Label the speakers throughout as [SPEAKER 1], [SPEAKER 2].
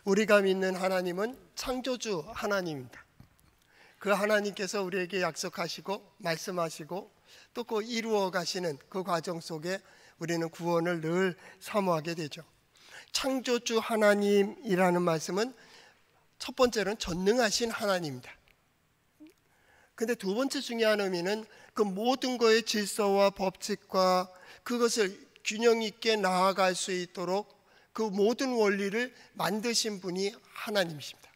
[SPEAKER 1] 우리가 믿는 하나님은 창조주 하나님입니다. 그 하나님께서 우리에게 약속하시고 말씀하시고 또 그 이루어 가시는 그 과정 속에 우리는 구원을 늘 사모하게 되죠. 창조주 하나님이라는 말씀은 첫 번째로는 전능하신 하나님입니다. 근데 두 번째 중요한 의미는 그 모든 것의 질서와 법칙과 그것을 균형 있게 나아갈 수 있도록 그 모든 원리를 만드신 분이 하나님이십니다.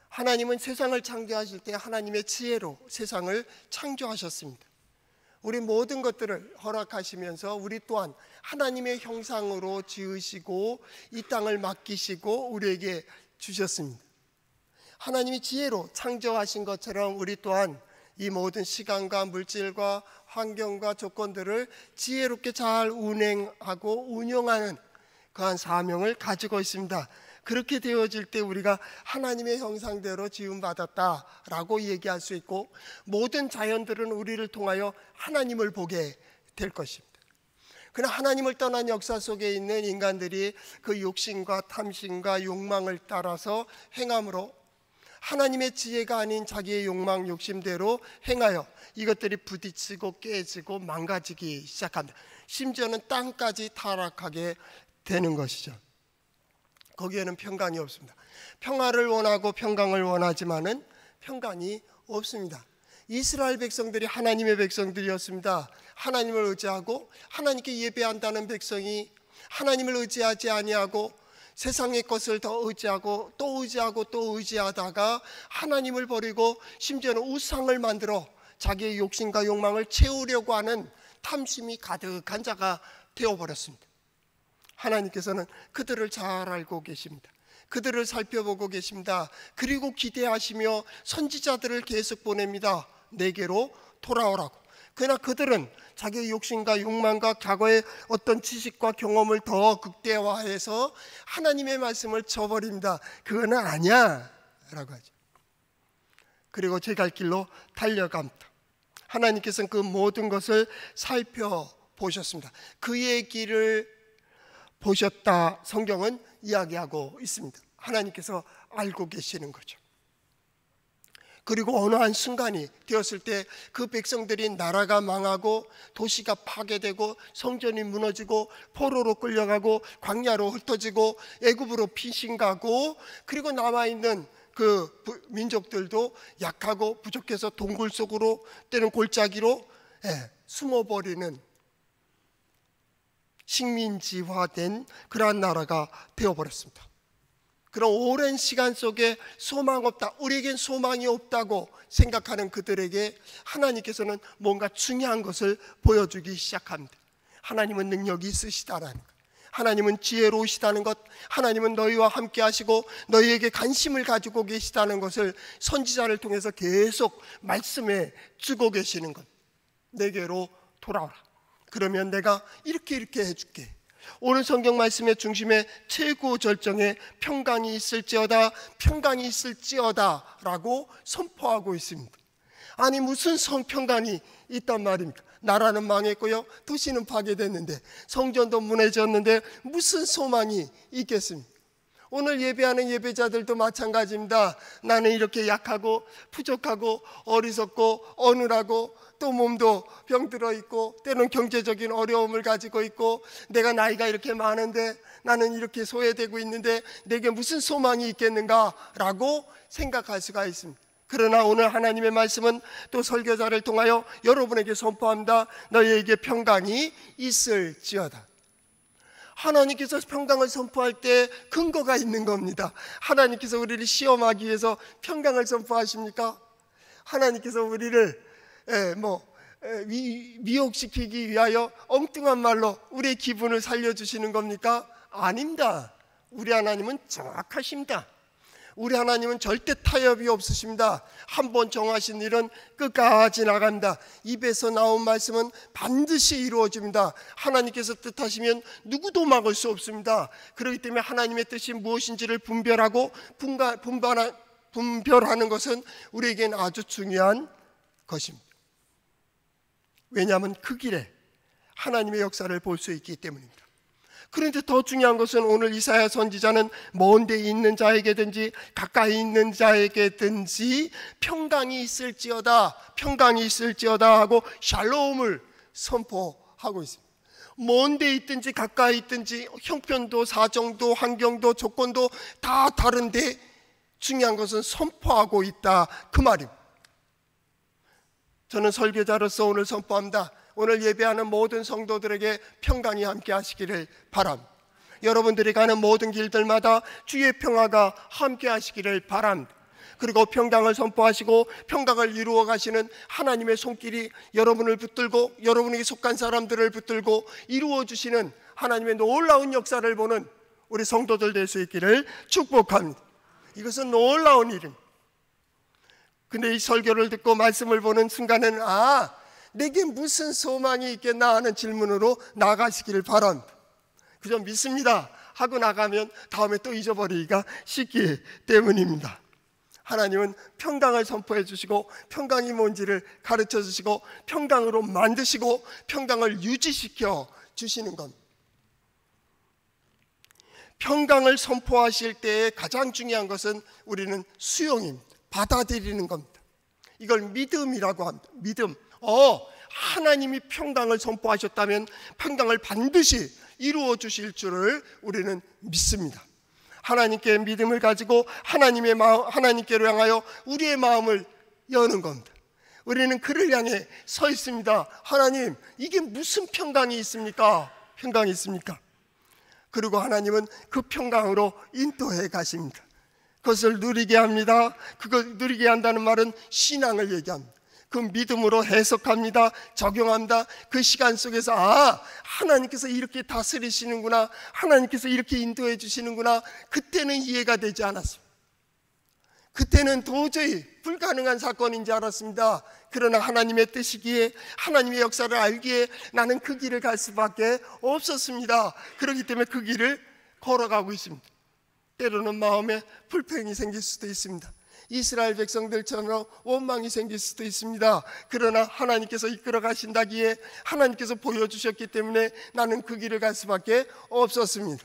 [SPEAKER 1] 하나님은 세상을 창조하실 때 하나님의 지혜로 세상을 창조하셨습니다. 우리 모든 것들을 허락하시면서 우리 또한 하나님의 형상으로 지으시고 이 땅을 맡기시고 우리에게 주셨습니다. 하나님이 지혜로 창조하신 것처럼 우리 또한 이 모든 시간과 물질과 환경과 조건들을 지혜롭게 잘 운행하고 운영하는 그러한 사명을 가지고 있습니다. 그렇게 되어질 때 우리가 하나님의 형상대로 지음받았다라고 얘기할 수 있고, 모든 자연들은 우리를 통하여 하나님을 보게 될 것입니다. 그러나 하나님을 떠난 역사 속에 있는 인간들이 그 욕심과 탐심과 욕망을 따라서 행함으로 하나님의 지혜가 아닌 자기의 욕망 욕심대로 행하여 이것들이 부딪히고 깨지고 망가지기 시작합니다. 심지어는 땅까지 타락하게 되는 것이죠. 거기에는 평강이 없습니다. 평화를 원하고 평강을 원하지만은 평강이 없습니다. 이스라엘 백성들이 하나님의 백성들이었습니다. 하나님을 의지하고 하나님께 예배한다는 백성이 하나님을 의지하지 아니하고 세상의 것을 더 의지하고 또 의지하고 또 의지하다가 하나님을 버리고 심지어는 우상을 만들어 자기의 욕심과 욕망을 채우려고 하는 탐심이 가득한 자가 되어버렸습니다. 하나님께서는 그들을 잘 알고 계십니다. 그들을 살펴보고 계십니다. 그리고 기대하시며 선지자들을 계속 보냅니다. 내게로 돌아오라고. 그러나 그들은 자기의 욕심과 욕망과 과거의 어떤 지식과 경험을 더 극대화해서 하나님의 말씀을 저버립니다. 그거는 아니야 라고 하죠. 그리고 제 갈 길로 달려갑니다. 하나님께서는 그 모든 것을 살펴보셨습니다. 그의 길을 보셨다 성경은 이야기하고 있습니다. 하나님께서 알고 계시는 거죠. 그리고 어느 한 순간이 되었을 때 그 백성들이 나라가 망하고 도시가 파괴되고 성전이 무너지고 포로로 끌려가고 광야로 흩어지고 애굽으로 피신가고, 그리고 남아있는 그 민족들도 약하고 부족해서 동굴 속으로 때는 골짜기로 숨어버리는 식민지화된 그러한 나라가 되어버렸습니다. 그런 오랜 시간 속에 소망 없다, 우리에겐 소망이 없다고 생각하는 그들에게 하나님께서는 뭔가 중요한 것을 보여주기 시작합니다. 하나님은 능력이 있으시다라는 것, 하나님은 지혜로우시다는 것, 하나님은 너희와 함께 하시고 너희에게 관심을 가지고 계시다는 것을 선지자를 통해서 계속 말씀해 주고 계시는 것. 내게로 돌아오라. 그러면 내가 이렇게 해줄게. 오늘 성경 말씀의 중심에 최고 절정의 평강이 있을지어다, 평강이 있을지어다 라고 선포하고 있습니다. 아니 무슨 평강이 있단 말입니까? 나라는 망했고요, 도시는 파괴됐는데, 성전도 무너졌는데 무슨 소망이 있겠습니까? 오늘 예배하는 예배자들도 마찬가지입니다. 나는 이렇게 약하고 부족하고 어리석고 어눌하고 또 몸도 병들어 있고 때로는 경제적인 어려움을 가지고 있고 내가 나이가 이렇게 많은데 나는 이렇게 소외되고 있는데 내게 무슨 소망이 있겠는가 라고 생각할 수가 있습니다. 그러나 오늘 하나님의 말씀은 또 설교자를 통하여 여러분에게 선포합니다. 너희에게 평강이 있을지어다. 하나님께서 평강을 선포할 때 근거가 있는 겁니다. 하나님께서 우리를 시험하기 위해서 평강을 선포하십니까? 하나님께서 우리를 미혹시키기 위하여 엉뚱한 말로 우리의 기분을 살려주시는 겁니까? 아닙니다. 우리 하나님은 정확하십니다. 우리 하나님은 절대 타협이 없으십니다. 한번 정하신 일은 끝까지 나간다. 입에서 나온 말씀은 반드시 이루어집니다. 하나님께서 뜻하시면 누구도 막을 수 없습니다. 그렇기 때문에 하나님의 뜻이 무엇인지를 분별하고 분별하는 것은 우리에게는 아주 중요한 것입니다. 왜냐하면 그 길에 하나님의 역사를 볼 수 있기 때문입니다. 그런데 더 중요한 것은 오늘 이사야 선지자는 먼 데 있는 자에게든지 가까이 있는 자에게든지 평강이 있을지어다, 평강이 있을지어다 하고 샬롬을 선포하고 있습니다. 먼 데 있든지 가까이 있든지 형편도 사정도 환경도 조건도 다 다른데 중요한 것은 선포하고 있다, 그 말입니다. 저는 설교자로서 오늘 선포합니다. 오늘 예배하는 모든 성도들에게 평강이 함께 하시기를 바랍니다. 여러분들이 가는 모든 길들마다 주의 평화가 함께 하시기를 바랍니다. 그리고 평강을 선포하시고 평강을 이루어 가시는 하나님의 손길이 여러분을 붙들고 여러분에게 속한 사람들을 붙들고 이루어 주시는 하나님의 놀라운 역사를 보는 우리 성도들 될 수 있기를 축복합니다. 이것은 놀라운 일입니다. 근데 이 설교를 듣고 말씀을 보는 순간에는 내게 무슨 소망이 있겠나 하는 질문으로 나가시기를 바랍니다. 그저 믿습니다 하고 나가면 다음에 또 잊어버리기가 쉽기 때문입니다. 하나님은 평강을 선포해 주시고 평강이 뭔지를 가르쳐 주시고 평강으로 만드시고 평강을 유지시켜 주시는 겁니다. 평강을 선포하실 때 가장 중요한 것은 우리는 수용입니다. 받아들이는 겁니다. 이걸 믿음이라고 합니다. 믿음. 하나님이 평강을 선포하셨다면 평강을 반드시 이루어 주실 줄을 우리는 믿습니다. 하나님께 믿음을 가지고 하나님께로 향하여 우리의 마음을 여는 겁니다. 우리는 그를 향해 서 있습니다. 하나님, 이게 무슨 평강이 있습니까? 평강이 있습니까? 그리고 하나님은 그 평강으로 인도해 가십니다. 그것을 누리게 합니다. 그걸 누리게 한다는 말은 신앙을 얘기합니다. 그 믿음으로 해석합니다. 적용합니다. 그 시간 속에서 하나님께서 이렇게 다스리시는구나, 하나님께서 이렇게 인도해 주시는구나. 그때는 이해가 되지 않았습니다. 그때는 도저히 불가능한 사건인 줄 알았습니다. 그러나 하나님의 뜻이기에 하나님의 역사를 알기에 나는 그 길을 갈 수밖에 없었습니다. 그렇기 때문에 그 길을 걸어가고 있습니다. 때로는 마음에 불평이 생길 수도 있습니다. 이스라엘 백성들처럼 원망이 생길 수도 있습니다. 그러나 하나님께서 이끌어 가신다기에 하나님께서 보여주셨기 때문에 나는 그 길을 갈 수밖에 없었습니다.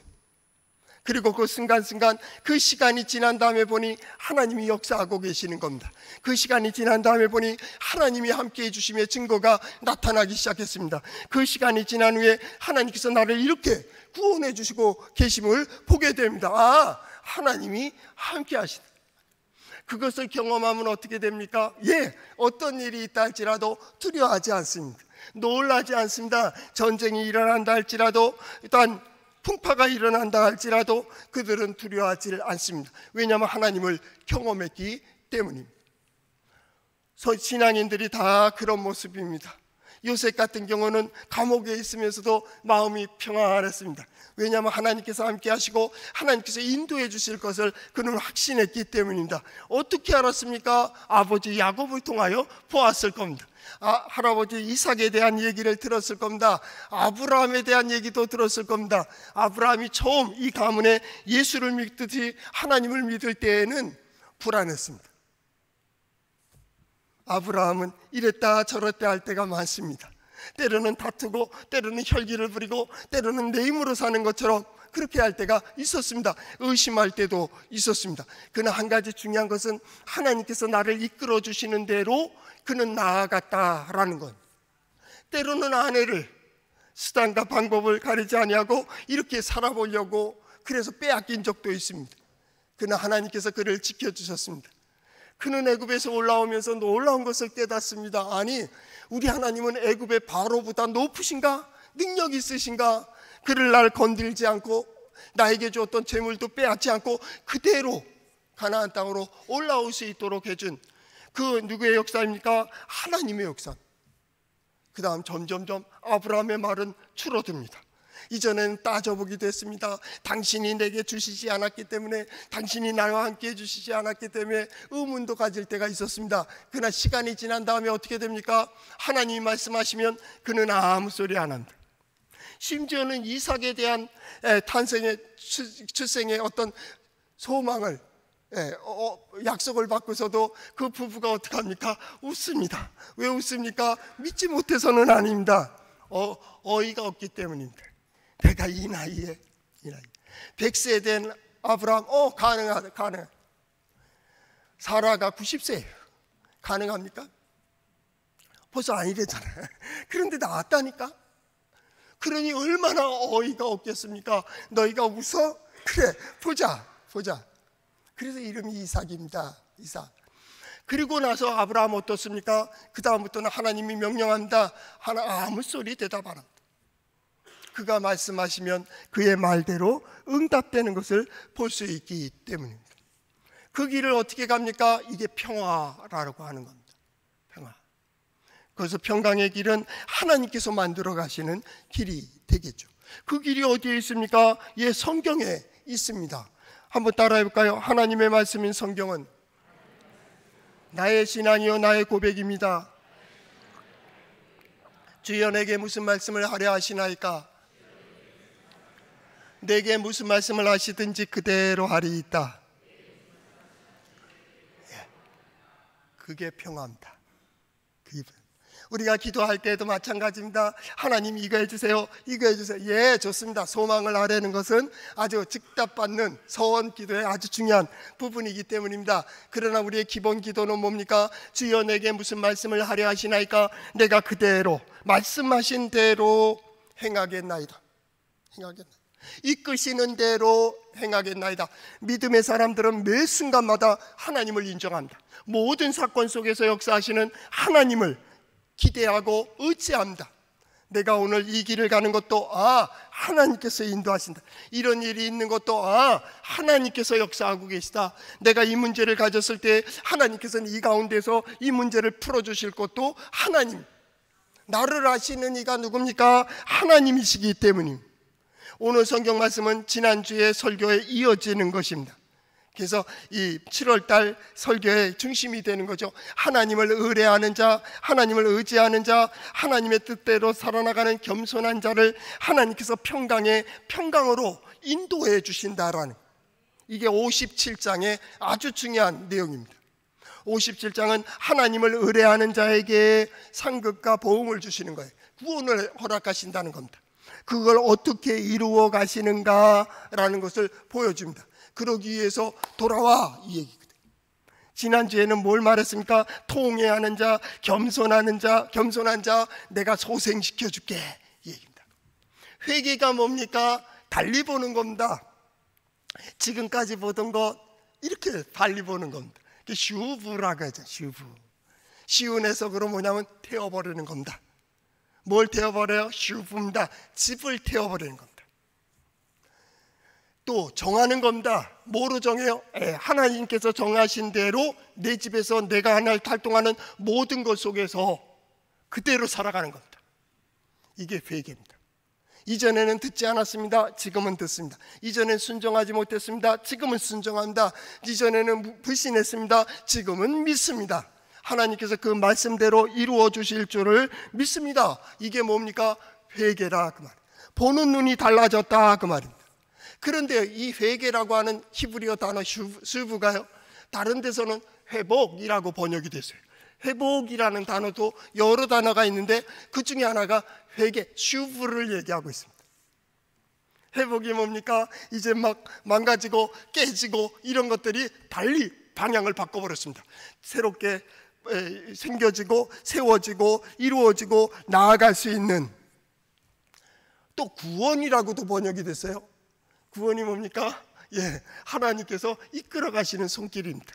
[SPEAKER 1] 그리고 그 순간순간 그 시간이 지난 다음에 보니 하나님이 역사하고 계시는 겁니다. 그 시간이 지난 다음에 보니 하나님이 함께해 주심의 증거가 나타나기 시작했습니다. 그 시간이 지난 후에 하나님께서 나를 이렇게 구원해 주시고 계심을 보게 됩니다. 하나님이 함께 하신다. 그것을 경험하면 어떻게 됩니까? 어떤 일이 있다 할지라도 두려워하지 않습니다. 놀라지 않습니다. 전쟁이 일어난다 할지라도, 또한 풍파가 일어난다 할지라도 그들은 두려워하지 않습니다. 왜냐하면 하나님을 경험했기 때문입니다. 신앙인들이 다 그런 모습입니다. 요셉 같은 경우는 감옥에 있으면서도 마음이 평안했습니다. 왜냐하면 하나님께서 함께 하시고 하나님께서 인도해 주실 것을 그는 확신했기 때문입니다. 어떻게 알았습니까? 아버지 야곱을 통하여 보았을 겁니다. 할아버지 이삭에 대한 얘기를 들었을 겁니다. 아브라함에 대한 얘기도 들었을 겁니다. 아브라함이 처음 이 가문에 예수를 믿듯이 하나님을 믿을 때에는 불안했습니다. 아브라함은 이랬다 저랬다 할 때가 많습니다. 때로는 다투고 때로는 혈기를 부리고 때로는 내 힘으로 사는 것처럼 그렇게 할 때가 있었습니다. 의심할 때도 있었습니다. 그러나 한 가지 중요한 것은 하나님께서 나를 이끌어 주시는 대로 그는 나아갔다라는 것. 때로는 아내를 수단과 방법을 가리지 아니하고 이렇게 살아보려고 그래서 빼앗긴 적도 있습니다. 그러나 하나님께서 그를 지켜주셨습니다. 그는 애굽에서 올라오면서 놀라운 것을 깨닫습니다. 아니, 우리 하나님은 애굽의 바로보다 높으신가? 능력 있으신가? 그를 날 건들지 않고 나에게 주었던 재물도 빼앗지 않고 그대로 가나안 땅으로 올라올 수 있도록 해준 그 누구의 역사입니까? 하나님의 역사. 그 다음 점점점 아브라함의 말은 줄어듭니다. 이전에는 따져보기도 했습니다. 당신이 내게 주시지 않았기 때문에, 당신이 나와 함께 해주시지 않았기 때문에 의문도 가질 때가 있었습니다. 그러나 시간이 지난 다음에 어떻게 됩니까? 하나님이 말씀하시면 그는 아무 소리 안 합니다. 심지어는 이삭에 대한 탄생의 출생의 어떤 소망을 약속을 받고서도 그 부부가 어떻게 합니까? 웃습니다. 왜 웃습니까? 믿지 못해서는 아닙니다. 어이가 없기 때문입니다. 내가 이 나이에 100세 된 아브라함, 가능하다. 사라가 90세예요. 가능합니까? 벌써 아니래잖아요. 그런데 나왔다니까. 그러니 얼마나 어이가 없겠습니까? 너희가 웃어? 그래, 보자. 그래서 이름이 이삭입니다. 이삭. 그리고 나서 아브라함 어떻습니까? 그 다음부터는 하나님이 명령합니다. 아무 소리 대답 안 합니다. 그가 말씀하시면 그의 말대로 응답되는 것을 볼 수 있기 때문입니다. 그 길을 어떻게 갑니까? 이게 평화라고 하는 겁니다. 평화. 그래서 평강의 길은 하나님께서 만들어 가시는 길이 되겠죠. 그 길이 어디에 있습니까? 성경에 있습니다. 한번 따라해 볼까요? 하나님의 말씀인 성경은 나의 신앙이요 나의 고백입니다. 주여 내게 무슨 말씀을 하려 하시나이까? 내게 무슨 말씀을 하시든지 그대로 하리이다. 그게 평화입니다. 우리가 기도할 때도 마찬가지입니다. 하나님 이거 해주세요. 예, 좋습니다. 소망을 아뢰는 것은 아주 즉답받는 서원 기도의 아주 중요한 부분이기 때문입니다. 그러나 우리의 기본 기도는 뭡니까? 주여 내게 무슨 말씀을 하려 하시나이까? 내가 그대로 말씀하신 대로 행하겠나이다. 이끄시는 대로 행하겠나이다. 믿음의 사람들은 매 순간마다 하나님을 인정합니다. 모든 사건 속에서 역사하시는 하나님을 기대하고 의지합니다. 내가 오늘 이 길을 가는 것도 하나님께서 인도하신다. 이런 일이 있는 것도 하나님께서 역사하고 계시다. 내가 이 문제를 가졌을 때 하나님께서는 이 가운데서 이 문제를 풀어주실 것도 하나님. 나를 아시는 이가 누굽니까? 하나님이시기 때문입니다. 오늘 성경 말씀은 지난주의 설교에 이어지는 것입니다. 그래서 이 7월달 설교의 중심이 되는 거죠. 하나님을 의뢰하는 자, 하나님을 의지하는 자, 하나님의 뜻대로 살아나가는 겸손한 자를 하나님께서 평강으로 인도해 주신다라는, 이게 57장의 아주 중요한 내용입니다. 57장은 하나님을 의뢰하는 자에게 상급과 보응을 주시는 거예요. 구원을 허락하신다는 겁니다. 그걸 어떻게 이루어 가시는가라는 것을 보여줍니다. 그러기 위해서 돌아와, 이 얘기거든요. 지난주에는 뭘 말했습니까? 통회하는 자, 겸손한 자 내가 소생시켜줄게, 이 얘기입니다. 회개가 뭡니까? 달리 보는 겁니다. 지금까지 보던 것 이렇게 달리 보는 겁니다. 슈브라고 하죠. 쉬운 해석으로 뭐냐면 태워버리는 겁니다. 뭘 태워버려요? 슈브입니다. 집을 태워버리는 겁니다. 또 정하는 겁니다. 뭐로 정해요? 하나님께서 정하신 대로 내 집에서 내가 하나를 활동하는 모든 것 속에서 그대로 살아가는 겁니다. 이게 회개입니다. 이전에는 듣지 않았습니다. 지금은 듣습니다. 이전엔 순종하지 못했습니다. 지금은 순종합니다. 이전에는 불신했습니다. 지금은 믿습니다. 하나님께서 그 말씀대로 이루어 주실 줄을 믿습니다. 이게 뭡니까? 회개라 그 말. 보는 눈이 달라졌다 그 말입니다. 그런데 이 회개라고 하는 히브리어 단어 슈브가요, 다른 데서는 회복이라고 번역이 됐어요. 회복이라는 단어도 여러 단어가 있는데 그 중에 하나가 회개, 슈브를 얘기하고 있습니다. 회복이 뭡니까? 이제 막 망가지고 깨지고 이런 것들이 달리 방향을 바꿔버렸습니다. 새롭게 생겨지고 세워지고 이루어지고 나아갈 수 있는, 또 구원이라고도 번역이 됐어요. 구원이 뭡니까? 하나님께서 이끌어 가시는 손길입니다.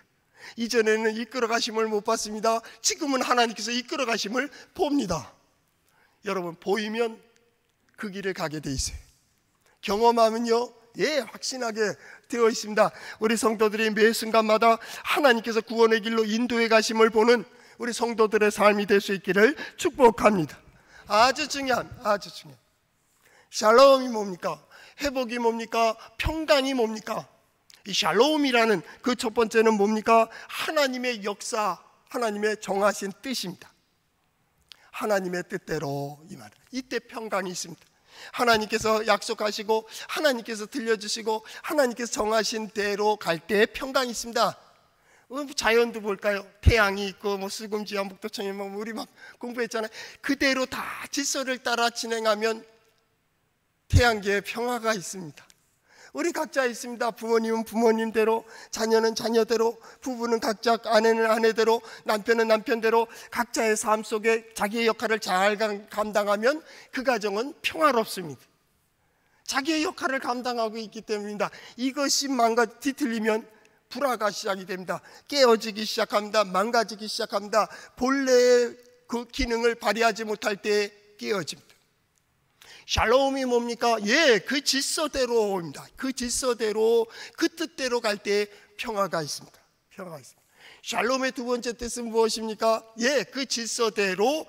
[SPEAKER 1] 이전에는 이끌어 가심을 못 봤습니다. 지금은 하나님께서 이끌어 가심을 봅니다. 여러분, 보이면 그 길을 가게 돼 있어요. 경험하면요, 확신하게 되어 있습니다. 우리 성도들이 매 순간마다 하나님께서 구원의 길로 인도해 가심을 보는 우리 성도들의 삶이 될 수 있기를 축복합니다. 아주 중요한 샬롬이 뭡니까? 회복이 뭡니까? 평강이 뭡니까? 이 샬롬이라는 그 첫 번째는 뭡니까? 하나님의 역사, 하나님의 정하신 뜻입니다. 하나님의 뜻대로, 이 말. 이때 평강이 있습니다. 하나님께서 약속하시고 하나님께서 들려주시고 하나님께서 정하신 대로 갈 때 평강이 있습니다. 자연도 볼까요? 태양이 있고 수금지 한북도청이 우리 막 공부했잖아요. 그대로 다 질서를 따라 진행하면 태양계에 평화가 있습니다. 우리 각자 있습니다. 부모님은 부모님대로, 자녀는 자녀대로, 부부는 각자, 아내는 아내대로, 남편은 남편대로 각자의 삶 속에 자기의 역할을 잘 감당하면 그 가정은 평화롭습니다. 자기의 역할을 감당하고 있기 때문입니다. 이것이 뒤틀리면 불화가 시작이 됩니다. 깨어지기 시작합니다. 망가지기 시작합니다. 본래의 그 기능을 발휘하지 못할 때 깨어집니다. 샬롬이 뭡니까? 그 질서대로입니다. 그 질서대로, 그 뜻대로 갈 때 평화가 있습니다. 평화가 있습니다. 샬롬의 두 번째 뜻은 무엇입니까? 그 질서대로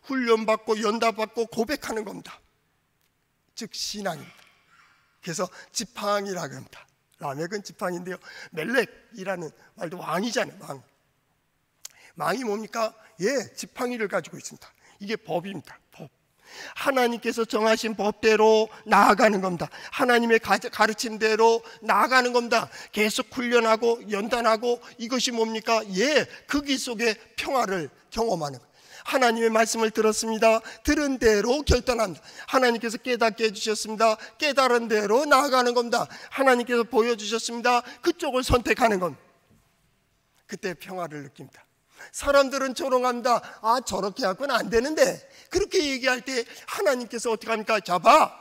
[SPEAKER 1] 훈련받고 연답받고 고백하는 겁니다. 즉 신앙입니다. 그래서 지팡이라고 합니다. 라멕은 지팡인데요, 멜렉이라는 말도 왕이잖아요. 왕이 뭡니까? 지팡이를 가지고 있습니다. 이게 법입니다. 법. 하나님께서 정하신 법대로 나아가는 겁니다. 하나님의 가르침대로 나아가는 겁니다. 계속 훈련하고 연단하고, 이것이 뭡니까? 그 길 속에 평화를 경험하는 거예요. 하나님의 말씀을 들었습니다. 들은 대로 결단합니다. 하나님께서 깨닫게 해주셨습니다. 깨달은 대로 나아가는 겁니다. 하나님께서 보여주셨습니다. 그쪽을 선택하는 겁니다. 그때 평화를 느낍니다. 사람들은 조롱합니다. 저렇게 하고는 안 되는데, 그렇게 얘기할 때 하나님께서 어떻게 합니까? 잡아!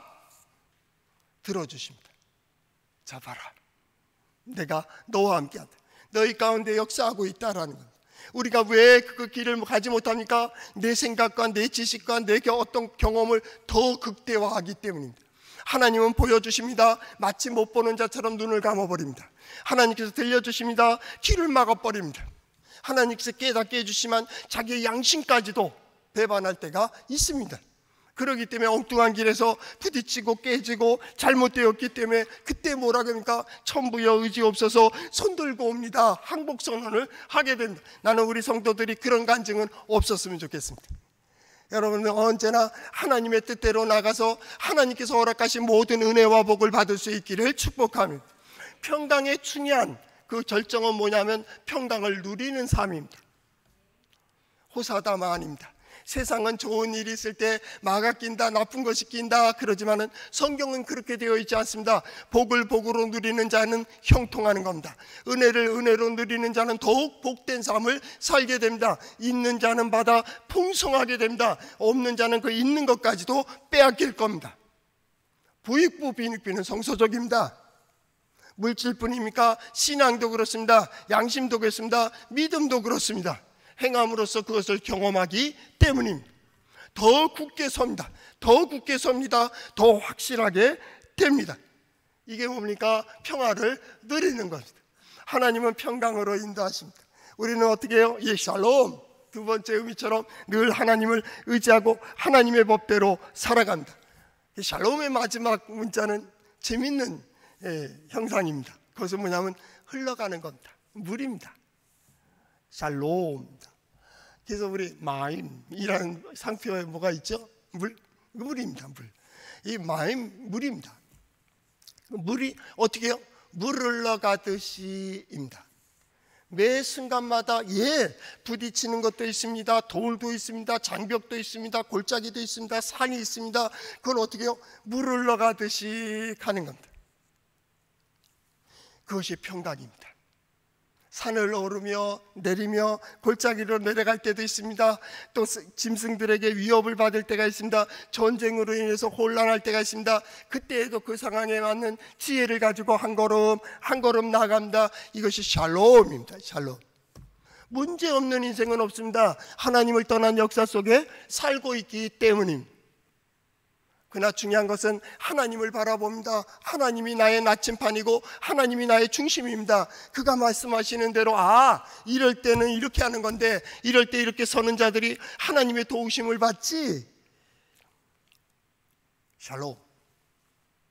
[SPEAKER 1] 들어주십니다. 잡아라. 내가 너와 함께한다. 너희 가운데 역사하고 있다라는 겁니다. 우리가 왜 그 길을 가지 못합니까? 내 생각과 내 지식과 내 어떤 경험을 더 극대화하기 때문입니다. 하나님은 보여주십니다. 마치 못 보는 자처럼 눈을 감아버립니다. 하나님께서 들려주십니다. 귀를 막아버립니다. 하나님께서 깨닫게 해주시면 자기의 양심까지도 배반할 때가 있습니다. 그렇기 때문에 엉뚱한 길에서 부딪히고 깨지고 잘못되었기 때문에 그때 뭐라 그럽니까? 천부여 의지 없어서 손들고 옵니다. 항복선언을 하게 된다. 나는 우리 성도들이 그런 간증은 없었으면 좋겠습니다. 여러분은 언제나 하나님의 뜻대로 나가서 하나님께서 허락하신 모든 은혜와 복을 받을 수 있기를 축복합니다. 평강의 중요한 그 절정은 뭐냐면 평강을 누리는 삶입니다. 호사다마 아닙니다. 세상은 좋은 일이 있을 때 마가 낀다, 나쁜 것이 낀다 그러지만은 성경은 그렇게 되어 있지 않습니다. 복을 복으로 누리는 자는 형통하는 겁니다. 은혜를 은혜로 누리는 자는 더욱 복된 삶을 살게 됩니다. 있는 자는 받아 풍성하게 됩니다. 없는 자는 그 있는 것까지도 빼앗길 겁니다. 부익부 빈익비는 성서적입니다. 물질뿐입니까? 신앙도 그렇습니다. 양심도 그렇습니다. 믿음도 그렇습니다. 행함으로써 그것을 경험하기 때문입니다. 더 굳게 섭니다. 더 굳게 섭니다. 더 확실하게 됩니다. 이게 뭡니까? 평화를 누리는 것입니다. 하나님은 평강으로 인도하십니다. 우리는 어떻게 해요? 샬롬, 두 번째 의미처럼 늘 하나님을 의지하고 하나님의 법대로 살아갑니다. 샬롬의 마지막 문자는 재밌는 형상입니다. 그것은 뭐냐면 흘러가는 겁니다. 물입니다. 샬롬. 그래서 우리 마임이라는 상표에 뭐가 있죠? 물입니다. 물. 이 마임 물입니다. 물이 어떻게 해요? 물 흘러가듯이입니다. 매 순간마다 부딪히는 것도 있습니다. 돌도 있습니다. 장벽도 있습니다. 골짜기도 있습니다. 산이 있습니다. 그건 어떻게 해요? 물 흘러가듯이 가는 겁니다. 그것이 평강입니다. 산을 오르며 내리며 골짜기로 내려갈 때도 있습니다. 또 짐승들에게 위협을 받을 때가 있습니다. 전쟁으로 인해서 혼란할 때가 있습니다. 그때에도 그 상황에 맞는 지혜를 가지고 한 걸음 한 걸음 나아갑니다. 이것이 샬롬입니다. 샬롬. 문제 없는 인생은 없습니다. 하나님을 떠난 역사 속에 살고 있기 때문입니다. 그러나 중요한 것은 하나님을 바라봅니다. 하나님이 나의 나침판이고 하나님이 나의 중심입니다. 그가 말씀하시는 대로 이럴 때는 이렇게 하는 건데 이럴 때 이렇게 서는 자들이 하나님의 도우심을 받지. 샬롬.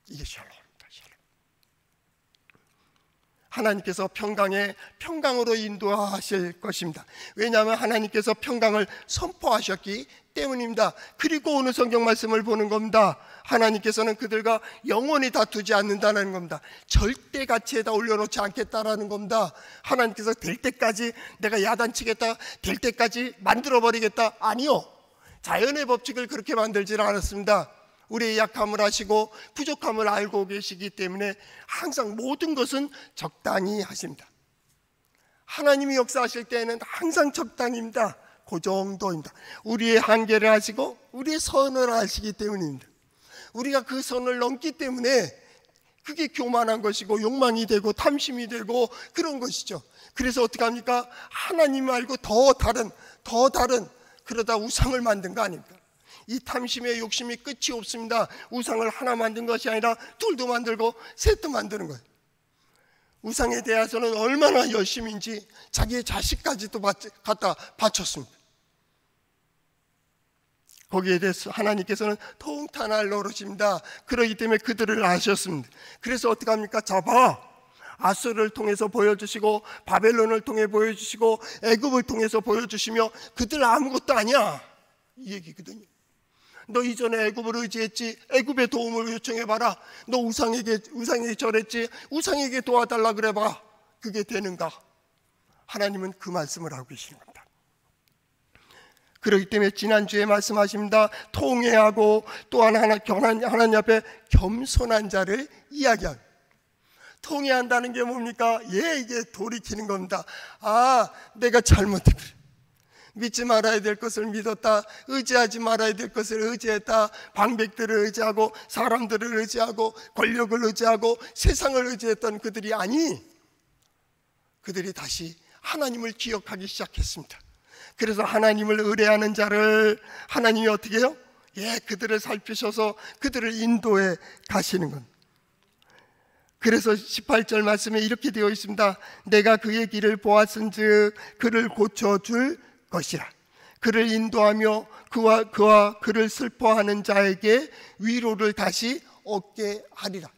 [SPEAKER 1] 이게 샬롬입니다. 샬롬. 하나님께서 평강으로 인도하실 것입니다. 왜냐하면 하나님께서 평강을 선포하셨기 때문입니다. 그리고 오늘 성경 말씀을 보는 겁니다. 하나님께서는 그들과 영원히 다투지 않는다는 겁니다. 절대 가치에다 올려놓지 않겠다라는 겁니다. 하나님께서 될 때까지 내가 야단치겠다, 될 때까지 만들어버리겠다. 아니요. 자연의 법칙을 그렇게 만들지 않았습니다. 우리의 약함을 아시고 부족함을 알고 계시기 때문에 항상 모든 것은 적당히 하십니다. 하나님이 역사하실 때에는 항상 적당입니다. 그 정도입니다. 우리의 한계를 아시고 우리의 선을 아시기 때문입니다. 우리가 그 선을 넘기 때문에 그게 교만한 것이고 욕망이 되고 탐심이 되고 그런 것이죠. 그래서 어떻게 합니까? 하나님 말고 더 다른 그러다 우상을 만든 거 아닙니까? 이 탐심의 욕심이 끝이 없습니다. 우상을 하나 만든 것이 아니라 둘도 만들고 셋도 만드는 거예요. 우상에 대해서는 얼마나 열심인지 자기의 자식까지도 갖다 바쳤습니다. 거기에 대해서 하나님께서는 통탄할 노릇입니다. 그렇기 때문에 그들을 아셨습니다. 그래서 어떻게 합니까? 잡아 아수르를 통해서 보여주시고 바벨론을 통해 보여주시고 애굽을 통해서 보여주시며 그들 아무것도 아니야 이 얘기거든요. 너 이전에 애굽을 의지했지, 애굽의 도움을 요청해봐라. 너 우상에게 절했지, 우상에게 도와달라 그래봐. 그게 되는가? 하나님은 그 말씀을 하고 계시는 겁니다. 그렇기 때문에 지난주에 말씀하십니다. 통회하고 또한 하나님 앞에 겸손한 자를 이야기합니다. 통회한다는 게 뭡니까? 이게 돌이키는 겁니다. 내가 잘못했다. 믿지 말아야 될 것을 믿었다. 의지하지 말아야 될 것을 의지했다. 방백들을 의지하고 사람들을 의지하고 권력을 의지하고 세상을 의지했던 그들이 그들이 다시 하나님을 기억하기 시작했습니다. 그래서 하나님을 의뢰하는 자를 하나님이 어떻게 해요? 그들을 살피셔서 그들을 인도해 가시는 것. 그래서 18절 말씀에 이렇게 되어 있습니다. 내가 그의 길을 보았은즉 그를 고쳐줄 것이라. 그를 인도하며 그와 그를 슬퍼하는 자에게 위로를 다시 얻게 하리라.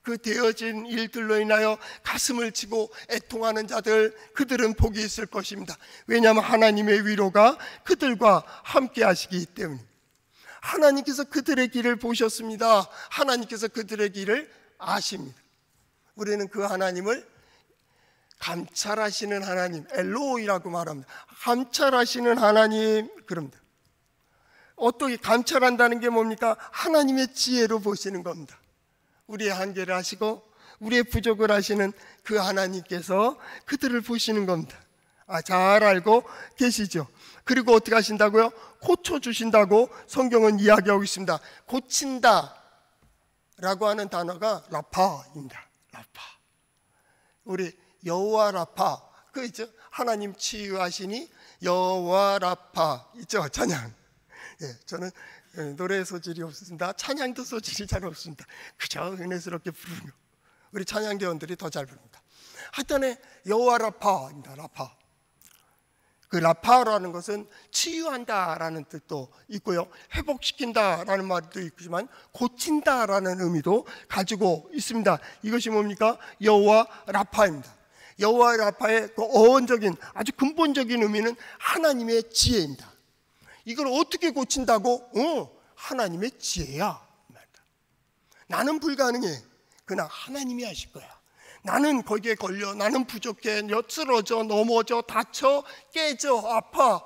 [SPEAKER 1] 그 되어진 일들로 인하여 가슴을 치고 애통하는 자들, 그들은 복이 있을 것입니다. 왜냐하면 하나님의 위로가 그들과 함께 하시기 때문에. 하나님께서 그들의 길을 보셨습니다. 하나님께서 그들의 길을 아십니다. 우리는 그 하나님을 감찰하시는 하나님, 엘로이라고 말합니다. 감찰하시는 하나님, 그럽니다. 어떻게 감찰한다는 게 뭡니까? 하나님의 지혜로 보시는 겁니다. 우리의 한계를 아시고 우리의 부족을 아시는 그 하나님께서 그들을 보시는 겁니다. 잘 알고 계시죠. 그리고 어떻게 하신다고요? 고쳐주신다고 성경은 이야기하고 있습니다. 고친다 라고 하는 단어가 라파입니다. 라파. 우리 여호와 라파, 그 있죠? 하나님 치유하시니 여호와 라파 있죠? 찬양. 저는 노래 소질이 없습니다. 찬양도 소질이 잘 없습니다. 그저 은혜스럽게 부르는 거. 우리 찬양대원들이 더 잘 부릅니다. 하여튼 여호와 라파입니다. 라파. 그 라파라는 것은 치유한다라는 뜻도 있고요, 회복시킨다라는 말도 있지만 고친다라는 의미도 가지고 있습니다. 이것이 뭡니까? 여호와 라파입니다. 여호와 라파의 그 어원적인 아주 근본적인 의미는 하나님의 지혜입니다. 이걸 어떻게 고친다고? 하나님의 지혜야. 나는 불가능해. 그러나 하나님이 하실 거야. 나는 거기에 걸려, 나는 부족해, 쓰러져, 넘어져, 다쳐, 깨져, 아파,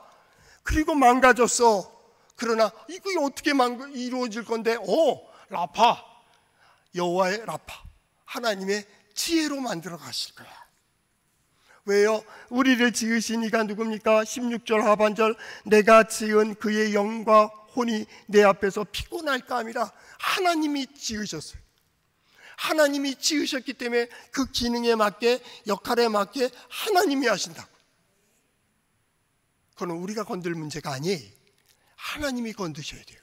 [SPEAKER 1] 그리고 망가졌어. 그러나 이게 어떻게 이루어질 건데? 라파, 여호와의 라파, 하나님의 지혜로 만들어 가실 거야. 왜요? 우리를 지으신 이가 누굽니까? 16절 하반절, 내가 지은 그의 영과 혼이 내 앞에서 피곤할까 함이라. 하나님이 지으셨어요. 하나님이 지으셨기 때문에 그 기능에 맞게, 역할에 맞게 하나님이 하신다고. 그건 우리가 건들 문제가 아니에요. 하나님이 건드셔야 돼요.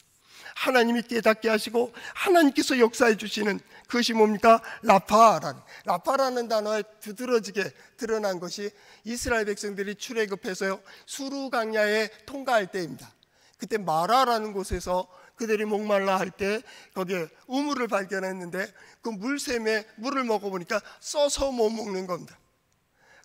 [SPEAKER 1] 하나님이 깨닫게 하시고 하나님께서 역사해 주시는 그것이 뭡니까? 라파라는 단어에 두드러지게 드러난 것이 이스라엘 백성들이 출애굽해서요, 수르 강야에 통과할 때입니다. 그때 마라라는 곳에서 그들이 목말라 할 때 거기에 우물을 발견했는데 그 물샘에 물을 먹어보니까 써서 못 먹는 겁니다.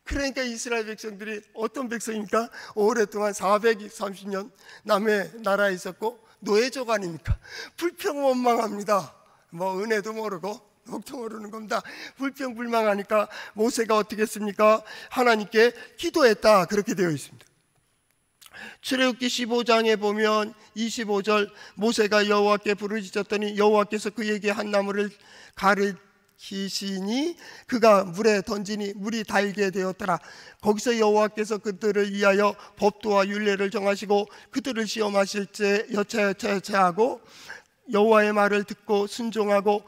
[SPEAKER 1] 그러니까 이스라엘 백성들이 어떤 백성입니까? 오랫동안 430년 남의 나라에 있었고 노예족 아닙니까? 불평원망합니다. 은혜도 모르고 목도 모르는 겁니다. 불평불망하니까 모세가 어떻게 했습니까? 하나님께 기도했다, 그렇게 되어 있습니다. 출애굽기 15장에 보면 25절, 모세가 여호와께 부르짖었더니 여호와께서 그에게 한 나무를 가르치시니 그가 물에 던지니 물이 달게 되었더라. 거기서 여호와께서 그들을 위하여 법도와 율례를 정하시고 그들을 시험하실 때 여차여차하고 여호와의 말을 듣고 순종하고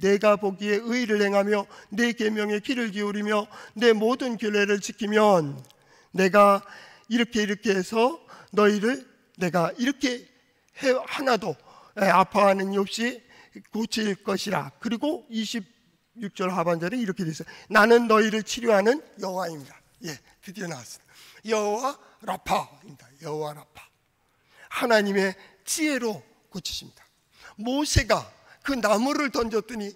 [SPEAKER 1] 내가 보기에 의를 행하며 내 계명에 귀를 기울이며 내 모든 규례를 지키면 내가 이렇게 해서 너희를 내가 이렇게 하나도 아파하는 일 없이 고칠 것이라. 그리고 26절 하반절에 이렇게 되어 있어요. 나는 너희를 치료하는 여호와입니다. 예, 드디어 나왔습니다. 여호와 라파입니다. 여호와 라파. 하나님의 지혜로 고치십니다. 모세가 그 나무를 던졌더니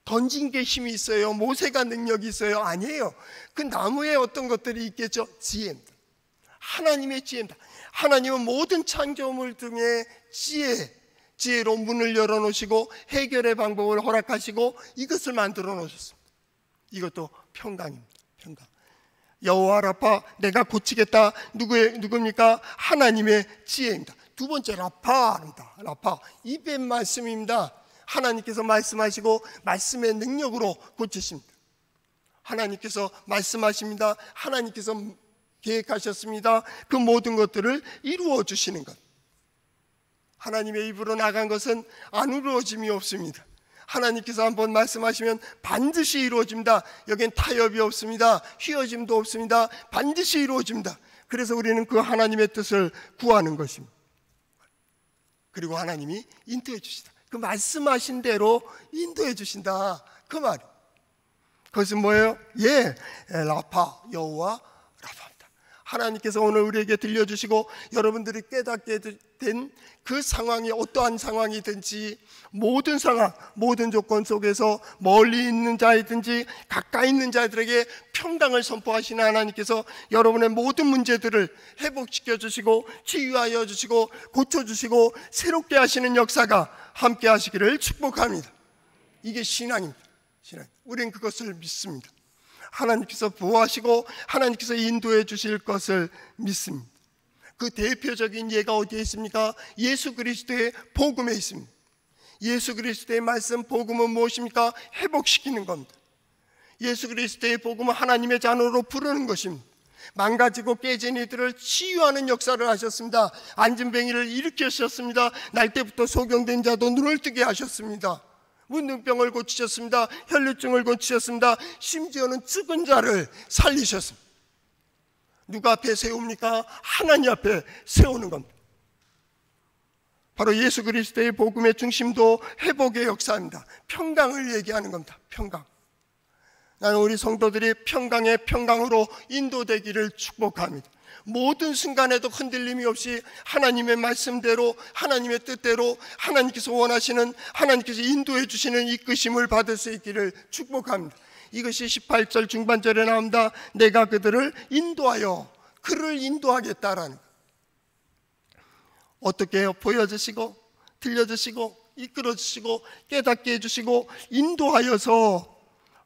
[SPEAKER 1] 던진 게 힘이 있어요? 모세가 능력이 있어요? 아니에요. 그 나무에 어떤 것들이 있겠죠? 지혜입니다. 하나님의 지혜입니다. 하나님은 모든 창조물 중에 지혜로 문을 열어놓으시고 해결의 방법을 허락하시고 이것을 만들어 놓으셨습니다. 이것도 평강입니다. 평강. 여호와 라파, 내가 고치겠다. 누굽니까? 하나님의 지혜입니다. 두 번째 라파입니다. 라파, 입의 말씀입니다. 하나님께서 말씀하시고 말씀의 능력으로 고치십니다. 하나님께서 말씀하십니다. 하나님께서 계획하셨습니다. 그 모든 것들을 이루어 주시는 것. 하나님의 입으로 나간 것은 안 이루어짐이 없습니다. 하나님께서 한번 말씀하시면 반드시 이루어집니다. 여기엔 타협이 없습니다. 휘어짐도 없습니다. 반드시 이루어집니다. 그래서 우리는 그 하나님의 뜻을 구하는 것입니다. 그리고 하나님이 인도해 주시다. 그 말씀하신 대로 인도해 주신다. 그 말. 그것은 뭐예요? 예, 라파, 여호와 라파입니다. 하나님께서 오늘 우리에게 들려주시고 여러분들이 깨닫게 된 그 상황이 어떠한 상황이든지 모든 상황, 모든 조건 속에서 멀리 있는 자이든지 가까이 있는 자들에게 평강을 선포하시는 하나님께서 여러분의 모든 문제들을 회복시켜 주시고 치유하여 주시고 고쳐주시고 새롭게 하시는 역사가 함께 하시기를 축복합니다. 이게 신앙입니다. 신앙. 우리는 그것을 믿습니다. 하나님께서 보호하시고 하나님께서 인도해 주실 것을 믿습니다. 그 대표적인 예가 어디에 있습니까? 예수 그리스도의 복음에 있습니다. 예수 그리스도의 말씀, 복음은 무엇입니까? 회복시키는 겁니다. 예수 그리스도의 복음은 하나님의 자녀로 부르는 것입니다. 망가지고 깨진 이들을 치유하는 역사를 하셨습니다. 안진뱅이를 일으키셨습니다. 날 때부터 소경된 자도 눈을 뜨게 하셨습니다. 문둥병을 고치셨습니다. 혈류증을 고치셨습니다. 심지어는 죽은 자를 살리셨습니다. 누가 앞에 세웁니까? 하나님 앞에 세우는 겁니다. 바로 예수 그리스도의 복음의 중심도 회복의 역사입니다. 평강을 얘기하는 겁니다. 평강. 나는 우리 성도들이 평강의 평강으로 인도되기를 축복합니다. 모든 순간에도 흔들림이 없이 하나님의 말씀대로 하나님의 뜻대로 하나님께서 원하시는 하나님께서 인도해 주시는 이끄심을 받을 수 있기를 축복합니다. 이것이 18절 중반절에 나옵니다. 내가 그들을 인도하여 그를 인도하겠다라는 것. 어떻게 해요? 보여주시고 들려주시고 이끌어주시고 깨닫게 해주시고 인도하여서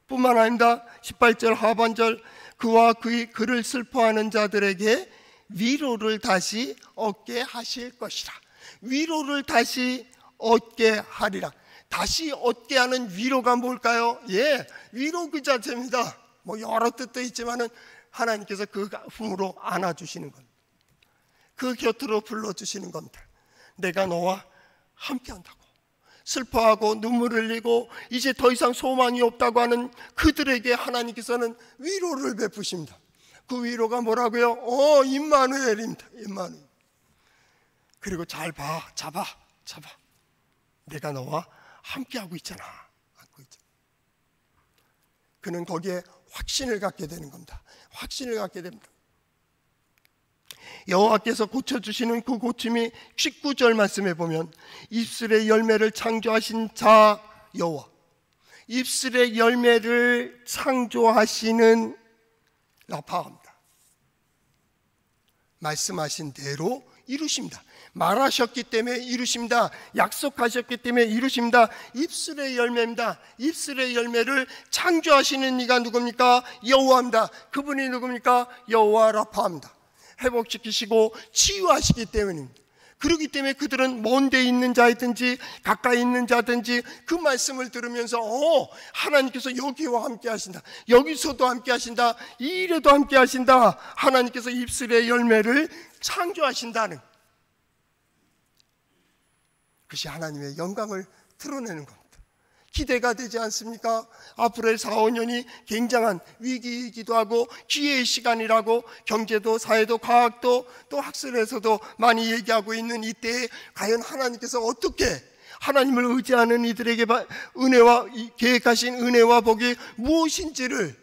[SPEAKER 1] 뿐만 아닙니다. 18절 하반절 그와 그를 슬퍼하는 자들에게 위로를 다시 얻게 하실 것이라. 위로를 다시 얻게 하리라. 다시 얻게 하는 위로가 뭘까요? 예, 위로 그 자체입니다. 뭐 여러 뜻도 있지만은 하나님께서 그 품으로 안아주시는 겁니다. 그 곁으로 불러주시는 겁니다. 내가 너와 함께한다고. 슬퍼하고 눈물 흘리고 이제 더 이상 소망이 없다고 하는 그들에게 하나님께서는 위로를 베푸십니다. 그 위로가 뭐라고요? 임마누엘입니다. 임마누엘. 그리고 잘 봐, 잡아. 내가 너와 함께하고 있잖아. 그는 거기에 확신을 갖게 되는 겁니다. 확신을 갖게 됩니다. 여호와께서 고쳐주시는 그 고침이 19절 말씀에 보면 입술의 열매를 창조하신 자 여호와, 입술의 열매를 창조하시는 라파입니다. 말씀하신 대로 이루십니다. 말하셨기 때문에 이루십니다. 약속하셨기 때문에 이루십니다. 입술의 열매입니다. 입술의 열매를 창조하시는 이가 누굽니까? 여호와입니다. 그분이 누굽니까? 여호와 라파입니다. 회복시키시고 치유하시기 때문입니다. 그렇기 때문에 그들은 먼 데 있는 자이든지 가까이 있는 자든지 그 말씀을 들으면서 하나님께서 여기와 함께 하신다, 여기서도 함께 하신다, 이 일에도 함께 하신다, 하나님께서 입술의 열매를 창조하신다는 그것이 하나님의 영광을 드러내는 겁니다. 기대가 되지 않습니까? 앞으로의 4, 5년이 굉장한 위기이기도 하고 기회의 시간이라고 경제도 사회도 과학도 또 학술에서도 많이 얘기하고 있는 이때에 과연 하나님께서 어떻게 하나님을 의지하는 이들에게 은혜와 계획하신 은혜와 복이 무엇인지를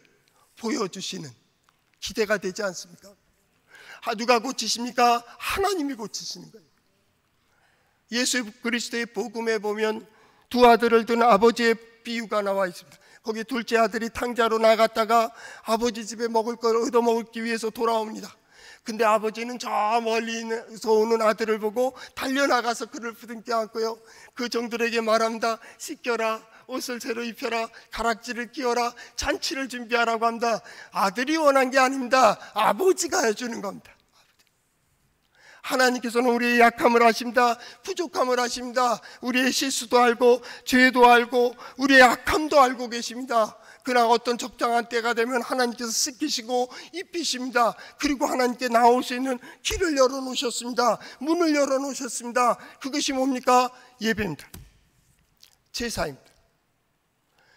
[SPEAKER 1] 보여주시는 기대가 되지 않습니까? 누가 고치십니까? 하나님이 고치시는 거예요. 예수 그리스도의 복음에 보면 두 아들을 둔 아버지의 비유가 나와 있습니다. 거기 둘째 아들이 탕자로 나갔다가 아버지 집에 먹을 걸 얻어먹기 위해서 돌아옵니다. 근데 아버지는 저 멀리서 오는 아들을 보고 달려나가서 그를 부둥켜 안고요, 그 종들에게 말합니다. 씻겨라, 옷을 새로 입혀라, 가락지를 끼워라, 잔치를 준비하라고 합니다. 아들이 원한 게 아닙니다. 아버지가 해주는 겁니다. 하나님께서는 우리의 약함을 아십니다. 부족함을 아십니다. 우리의 실수도 알고 죄도 알고 우리의 약함도 알고 계십니다. 그러나 어떤 적당한 때가 되면 하나님께서 씻기시고 입히십니다. 그리고 하나님께 나올 수 있는 길을 열어놓으셨습니다. 문을 열어놓으셨습니다. 그것이 뭡니까? 예배입니다. 제사입니다.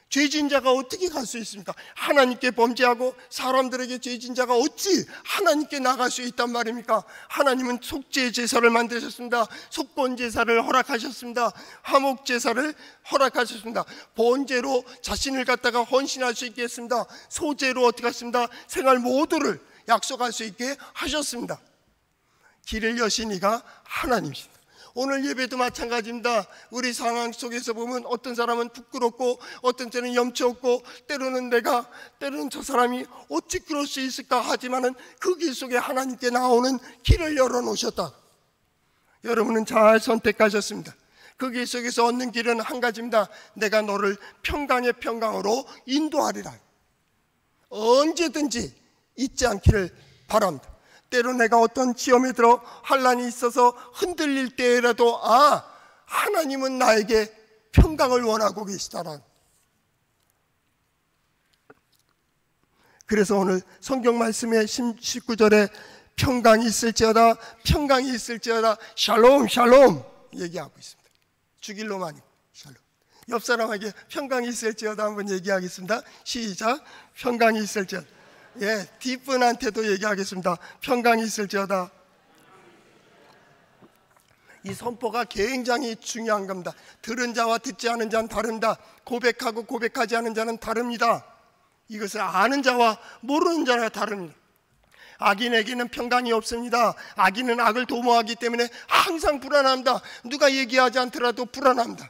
[SPEAKER 1] 죄진 자가 어떻게 갈 수 있습니까? 하나님께 범죄하고 사람들에게 죄진 자가 어찌 하나님께 나갈 수 있단 말입니까? 하나님은 속죄 제사를 만드셨습니다. 속건 제사를 허락하셨습니다. 화목 제사를 허락하셨습니다. 번제로 자신을 갖다가 헌신할 수 있게 했습니다. 소제로 어떻게 했습니다? 생활 모두를 약속할 수 있게 하셨습니다. 길을 여신 이가 하나님이십니다. 오늘 예배도 마찬가지입니다. 우리 상황 속에서 보면 어떤 사람은 부끄럽고 어떤 때는 염치 없고 때로는 때로는 저 사람이 어찌 그럴 수 있을까 하지만은 그 길 속에 하나님께 나오는 길을 열어놓으셨다. 여러분은 잘 선택하셨습니다. 그 길 속에서 얻는 길은 한 가지입니다. 내가 너를 평강의 평강으로 인도하리라. 언제든지 잊지 않기를 바랍니다. 때로 내가 어떤 시험에 들어 환난이 있어서 흔들릴 때라도 하나님은 나에게 평강을 원하고 계시다라는. 그래서 오늘 성경 말씀의 19절에 평강이 있을지어다, 평강이 있을지어다, 샬롬 샬롬 얘기하고 있습니다. 주길로만이 샬롬. 옆 사람에게 평강이 있을지어다 한번 얘기하겠습니다. 시작. 평강이 있을지어다. 뒷분한테도 얘기하겠습니다. 평강이 있을지어다. 이 선포가 굉장히 중요한 겁니다. 들은 자와 듣지 않은 자는 다릅니다. 고백하고 고백하지 않은 자는 다릅니다. 이것을 아는 자와 모르는 자가 다릅니다. 악인에게는 평강이 없습니다. 악인은 악을 도모하기 때문에 항상 불안합니다. 누가 얘기하지 않더라도 불안합니다.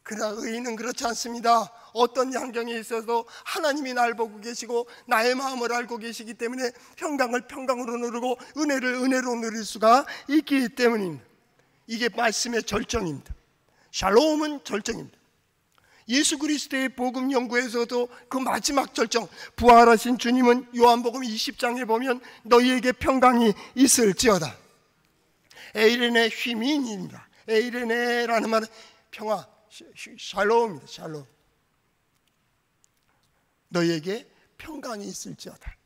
[SPEAKER 1] 그러나 의인은 그렇지 않습니다. 어떤 환경에 있어도 하나님이 날 보고 계시고 나의 마음을 알고 계시기 때문에 평강을 평강으로 누르고 은혜를 은혜로 누릴 수가 있기 때문입니다. 이게 말씀의 절정입니다. 샬롬은 절정입니다. 예수 그리스도의 복음 연구에서도 그 마지막 절정, 부활하신 주님은 요한복음 20장에 보면 너희에게 평강이 있을지어다. 에이레네 휘민입니다. 에이레네라는 말은 평화, 샬롬입니다. 샬롬. 너희에게 평강이 있을지어다.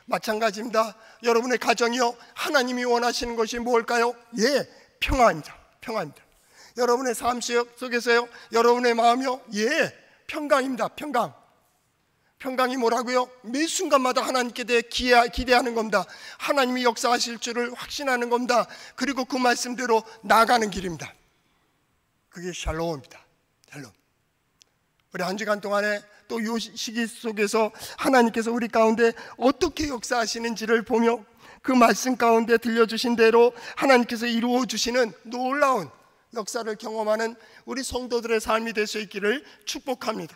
[SPEAKER 1] 마찬가지입니다. 여러분의 가정이요, 하나님이 원하시는 것이 뭘까요? 평화입니다. 평화입니다. 여러분의 삶 속에서요, 여러분의 마음이요, 평강입니다. 평강. 평강이 뭐라고요? 매 순간마다 하나님께 대해 기대하는 겁니다. 하나님이 역사하실 줄을 확신하는 겁니다. 그리고 그 말씀대로 나아가는 길입니다. 그게 샬롬입니다. 샬롬. 우리 한 주간 동안에 또 이 시기 속에서 하나님께서 우리 가운데 어떻게 역사하시는지를 보며 그 말씀 가운데 들려주신 대로 하나님께서 이루어 주시는 놀라운 역사를 경험하는 우리 성도들의 삶이 될 수 있기를 축복합니다.